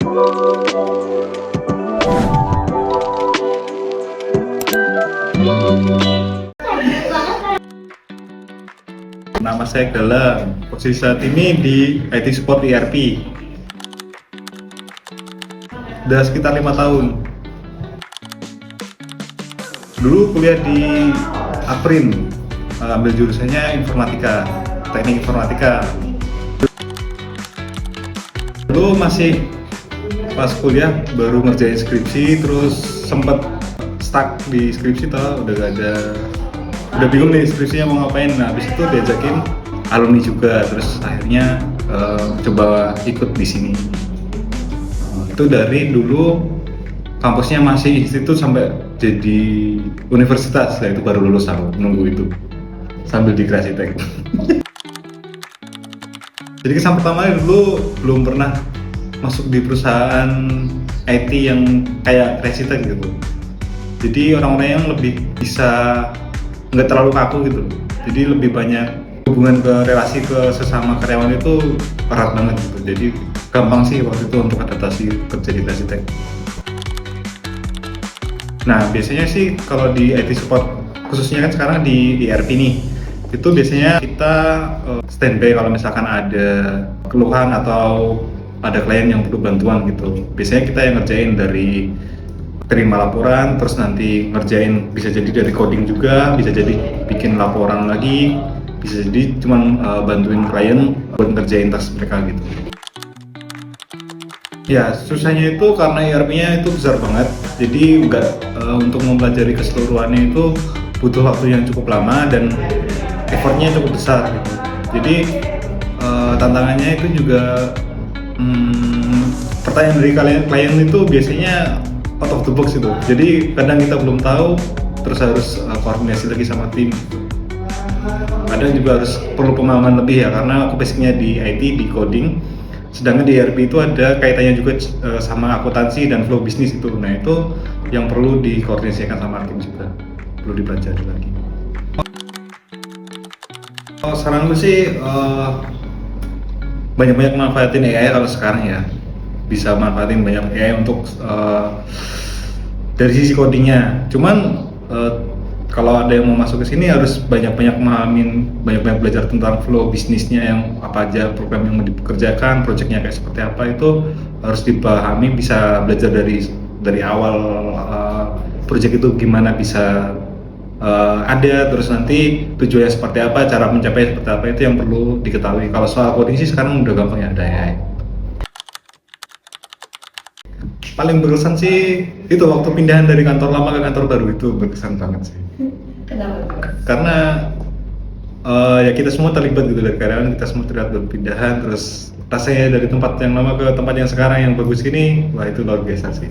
Nama saya Galang, posisi saat ini di IT Support ERP. Udah sekitar 5 tahun. Dulu kuliah di Aprin, ambil jurusannya informatika, teknik informatika. Dulu masih pas kuliah baru ngerjain skripsi, terus sempet stuck di skripsi udah gak ada, udah bingung nih skripsinya mau ngapain. Nah habis itu diajakin alumni juga, terus akhirnya coba ikut di sini. Itu dari dulu kampusnya masih institut sampai jadi universitas, setelah itu baru lulus aku nunggu itu sambil di Krasitek. Jadi kesan pertama dulu belum pernah masuk di perusahaan IT yang kayak Krasitek gitu. Jadi orang-orang yang lebih bisa, nggak terlalu kaku gitu, jadi lebih banyak hubungan ke relasi ke sesama karyawan itu erat banget gitu. Jadi gampang sih waktu itu untuk adaptasi kerja di Krasitek. Nah biasanya sih kalau di IT support, khususnya kan sekarang di ERP nih, itu biasanya kita standby kalau misalkan ada keluhan atau ada klien yang butuh bantuan gitu. Biasanya kita yang ngerjain dari terima laporan, terus nanti ngerjain, bisa jadi dari coding juga, bisa jadi bikin laporan lagi, bisa jadi cuman bantuin klien buat ngerjain task mereka gitu. Ya susahnya itu karena ERP-nya itu besar banget, jadi untuk mempelajari keseluruhannya itu butuh waktu yang cukup lama dan effortnya cukup besar gitu. Jadi tantangannya itu juga pertanyaan dari klien itu biasanya out of the box itu. Jadi kadang kita belum tahu, terus harus koordinasi lagi sama tim. Kadang juga harus perlu pemahaman lebih ya, karena aku basicnya di IT, di coding. Sedangkan di ERP itu ada kaitannya juga sama akuntansi dan flow bisnis itu. Nah itu yang perlu dikoordinasikan sama tim juga, perlu dipelajari lagi. Saran gue sih banyak-banyak manfaatin AI kalau sekarang ya. Bisa manfaatin banyak AI untuk dari sisi codingnya. Cuman kalau ada yang mau masuk ke sini harus banyak-banyak memahamin, banyak-banyak belajar tentang flow bisnisnya, yang apa aja program yang mau dikerjakan, proyeknya kayak seperti apa, itu harus dipahami. Bisa belajar dari awal proyek itu gimana bisa ada, terus nanti tujuannya seperti apa, cara mencapai seperti apa, itu yang perlu diketahui. Kalau soal coding sih sekarang udah gampang ya, ada AI. Paling berkesan sih itu waktu pindahan dari kantor lama ke kantor baru, itu berkesan banget sih. Kenapa? Karena ya kita semua terlibat gitu, dari karyawan kita semua terlibat berpindahan, terus rasanya dari tempat yang lama ke tempat yang sekarang yang bagus ini, wah itu luar biasa sih.